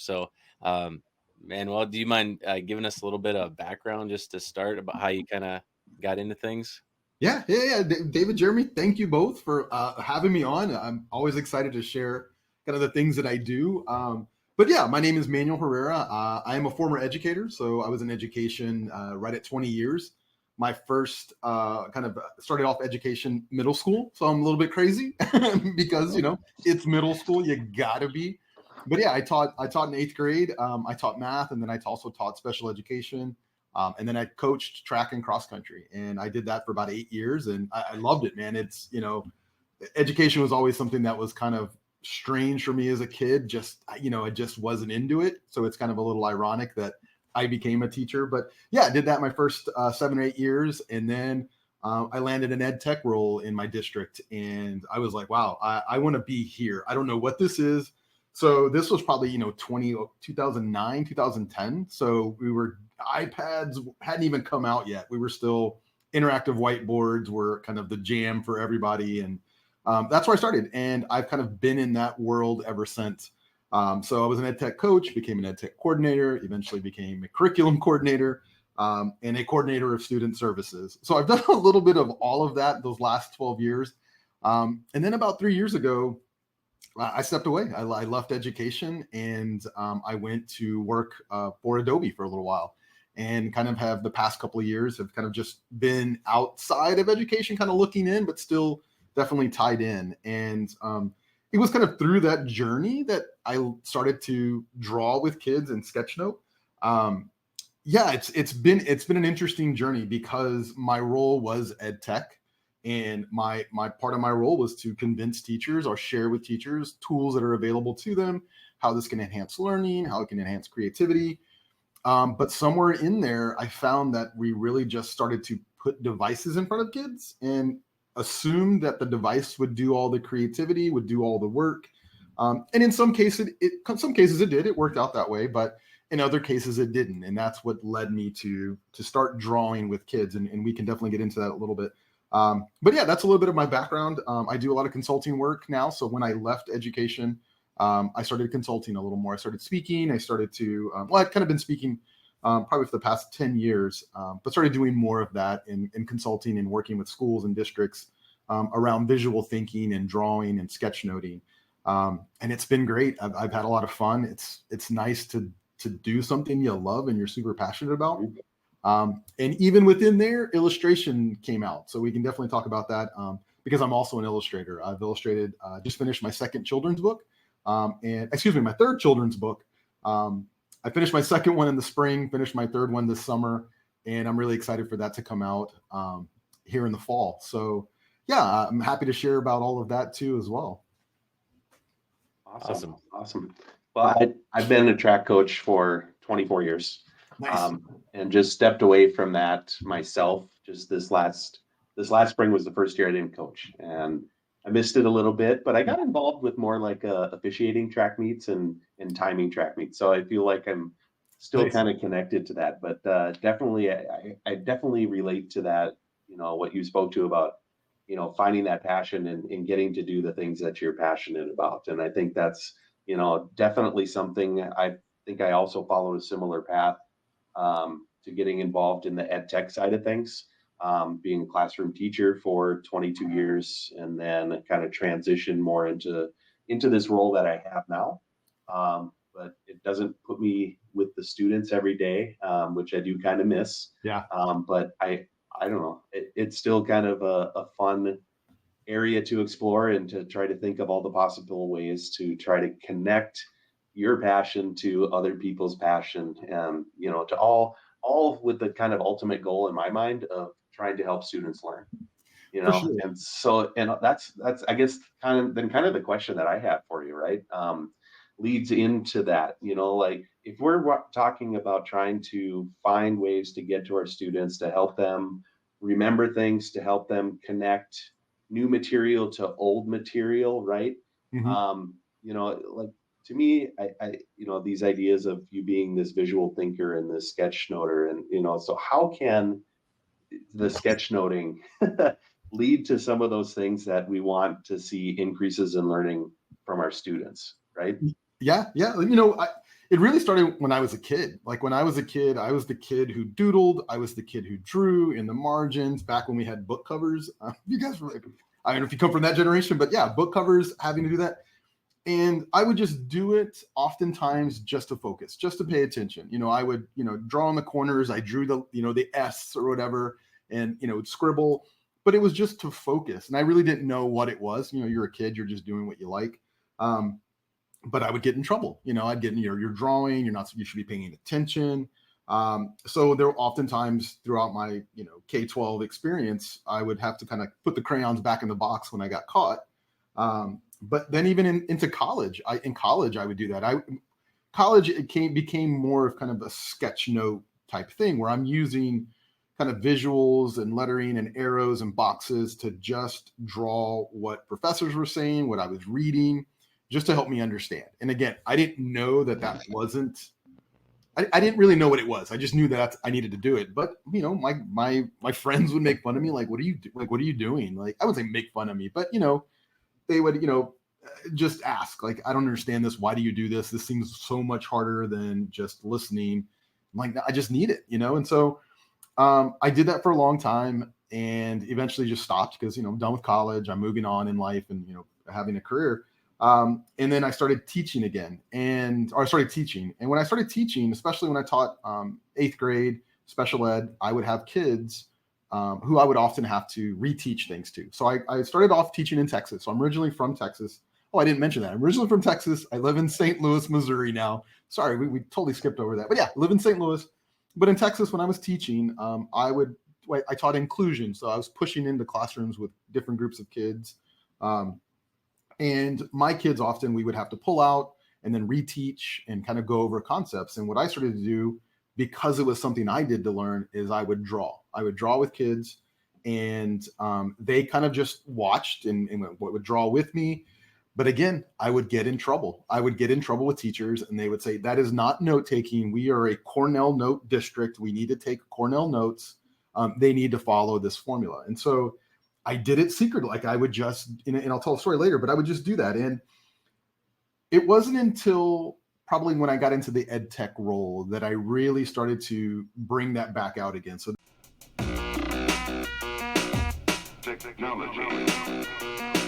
So, Manuel, do you mind giving us a little bit of background just to start about how you kind of got into things? Yeah. David, Jeremy, thank you both for having me on. I'm always excited to share kind of the things that I do. But yeah, my name is Manuel Herrera. I am a former educator, so I was in education right at 20 years. My first kind of started off education middle school, so I'm a little bit crazy because it's middle school. You gotta be. But yeah, I taught in eighth grade. I taught math, and then I also taught special education. And then I coached track and cross country, and I did that for about 8 years, and I loved it, man. It's education was always something that was kind of strange for me as a kid. Just I just wasn't into it, so it's kind of a little ironic that I became a teacher. But yeah, I did that my first 7 or 8 years, and then I landed an ed tech role in my district, and I was like, wow, I want to be here. I don't know what this is. So this was probably 2009, 2010. So we were iPads hadn't even come out yet. We were still interactive whiteboards were kind of the jam for everybody, and that's where I started. And I've kind of been in that world ever since. So I was an ed tech coach, became an ed tech coordinator, eventually became a curriculum coordinator, and a coordinator of student services. So I've done a little bit of all of that those last 12 years. And then about 3 years ago, I stepped away. I left education, and I went to work for Adobe for a little while, and kind of have the past couple of years have kind of just been outside of education, kind of looking in, but still definitely tied in. And it was kind of through that journey that I started to draw with kids and sketchnote. Yeah, it's been an interesting journey because my role was ed tech, and my part of my role was to convince teachers or share with teachers tools that are available to them, how this can enhance learning, how it can enhance creativity. But somewhere in there, I found that we really just started to put devices in front of kids and assume that the device would do all the creativity, would do all the work. And in some cases, some cases it did. It worked out that way, but in other cases it didn't. And that's what led me to start drawing with kids. And we can definitely get into that a little bit. But yeah, that's a little bit of my background. I do a lot of consulting work now. So when I left education, I started consulting a little more. I started speaking. I started to, I'd kind of been speaking probably for the past 10 years, but started doing more of that in consulting and working with schools and districts around visual thinking and drawing and sketchnoting. And it's been great. I've had a lot of fun. It's nice to do something you love and you're super passionate about. And even within there, illustration came out. So we can definitely talk about that because I'm also an illustrator. I've illustrated, just finished my second children's book. My third children's book. I finished my second one in the spring, finished my third one this summer, and I'm really excited for that to come out here in the fall. So yeah, I'm happy to share about all of that too as well. Awesome. Well, I've been a track coach for 24 years. Nice. And just stepped away from that myself. Just this last spring was the first year I didn't coach, and I missed it a little bit. But I got involved with more like officiating track meets and timing track meets. So I feel like I'm still Nice. kind of connected to that. But definitely, I definitely relate to that. What you spoke to about finding that passion and getting to do the things that you're passionate about. And I think that's definitely something. I think I also followed a similar path to getting involved in the ed tech side of things, being a classroom teacher for 22 years, and then kind of transition more into this role that I have now. But it doesn't put me with the students every day, which I do kind of miss. Yeah. But I don't know, it's still kind of a fun area to explore and to try to think of all the possible ways to try to connect your passion to other people's passion, and to all with the kind of ultimate goal in my mind of trying to help students learn. For sure. And so, and that's I guess kind of the question that I have for you, right? Leads into that, like if we're talking about trying to find ways to get to our students, to help them remember things, to help them connect new material to old material, right? Mm-hmm. Like to me, I these ideas of you being this visual thinker and this sketch noter, and so how can the sketchnoting lead to some of those things that we want to see increases in learning from our students, right? Yeah. it really started when I was a kid. Like when I was a kid, I was the kid who doodled. I was the kid who drew in the margins back when we had book covers. You guys were like, I don't know if you come from that generation, but yeah, book covers, having to do that. And I would just do it oftentimes just to focus, just to pay attention. I would, draw in the corners. I drew the S or whatever, and, would scribble, but it was just to focus. And I really didn't know what it was. You're a kid, you're just doing what you like. But I would get in trouble. I'd get in you're drawing, you should be paying attention. So there were oftentimes throughout my, K-12 experience, I would have to kind of put the crayons back in the box when I got caught. But then even into college, I would do that. College became more of kind of a sketch note type thing where I'm using kind of visuals and lettering and arrows and boxes to just draw what professors were saying, what I was reading, just to help me understand. And again, I didn't know that wasn't, I didn't really know what it was. I just knew that I needed to do it. But, my friends would make fun of me. Like, what are you doing? Like, I wouldn't say make fun of me, but, they would, just ask, like, I don't understand this. Why do you do this? This seems so much harder than just listening. I'm like, I just need it, And so I did that for a long time and eventually just stopped because, I'm done with college. I'm moving on in life and, having a career. And then I started teaching again or I started teaching. And when I started teaching, especially when I taught 8th grade special ed, I would have kids who I would often have to reteach things to. So I started off teaching in Texas. So I'm originally from Texas. Oh, I didn't mention that. I'm originally from Texas. I live in St. Louis, Missouri now. Sorry, we totally skipped over that. But yeah, I live in St. Louis. But in Texas, when I was teaching, I taught inclusion. So I was pushing into classrooms with different groups of kids. And my kids, often we would have to pull out and then reteach and kind of go over concepts. And what I started to do, because it was something I did to learn, is I would draw. I would draw with kids, and they kind of just watched and would draw with me. But again, I would get in trouble. I would get in trouble with teachers, and they would say, that is not note taking. We are a Cornell note district. We need to take Cornell notes. They need to follow this formula. And so I did it secretly. Like I would just, and I'll tell a story later, but I would just do that. And it wasn't until probably when I got into the ed tech role that I really started to bring that back out again. So technology.